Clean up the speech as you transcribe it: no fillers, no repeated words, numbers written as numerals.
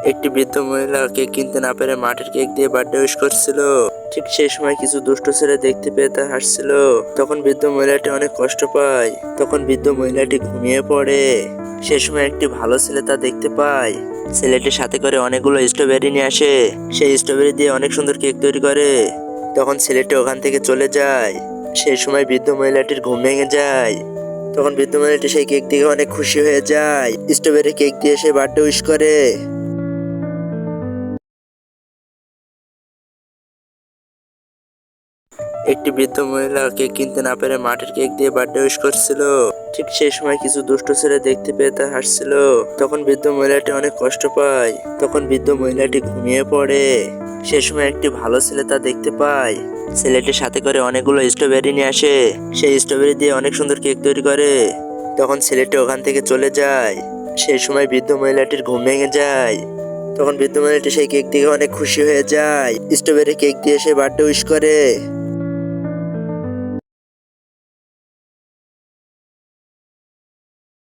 একটি বৃদ্ধ মহিলা কেক কিনতে না পেরে মাটির কেক দিয়ে বার্থডে উইশ করছিল। ঠিক সেই সময় কিছু দুষ্ট ছেলে দেখতে পেয়ে তা হাসছিল। তখন বৃদ্ধ মহিলাটি অনেক কষ্ট পায়। তখন বৃদ্ধ মহিলাটি ঘুমিয়ে পড়ে। সে সময় একটি ভালো ছেলে তা দেখতে পায়। ছেলেটির সাথে করে অনেকগুলো স্ট্রবেরি নিয়ে আসে। সেই স্ট্রবেরি দিয়ে অনেক সুন্দর কেক তৈরি করে। তখন ছেলেটি ওখান থেকে চলে যায়। সেই সময় বৃদ্ধ মহিলাটির ঘুম ভেঙে যায়। তখন বৃদ্ধ মহিলাটি সেই কেক দেখে অনেক খুশি হয়ে যায়। স্ট্রবেরি কেক দিয়ে সে বার্থডে উইশ করে। একটি বৃদ্ধ মহিলা কেক কিনতে না পেরে মাটির কেক দিয়ে বার্থডে উইশ করছিল। ঠিক সেই সময় কিছু দুষ্ট ছেলে দেখতে পেয়ে তা হাসছিল। তখন বৃদ্ধ মহিলাটি অনেক কষ্ট পায়। তখন বৃদ্ধ মহিলাটি ঘুমিয়ে পড়ে। সে সময় একটি ভালো ছেলে তা দেখতে পায়। ছেলেটির সাথে করে অনেকগুলো স্ট্রবেরি নিয়ে আসে। সেই স্ট্রবেরি দিয়ে অনেক সুন্দর কেক তৈরি করে। তখন ছেলেটি ওখান থেকে চলে যায়। সেই সময় বৃদ্ধ মহিলাটির ঘুম ভেঙে যায়। তখন বৃদ্ধ মহিলাটি সেই কেক দেখে অনেক খুশি হয়ে যায়। স্ট্রবেরি কেক দিয়ে সে বার্থডে উইশ করে।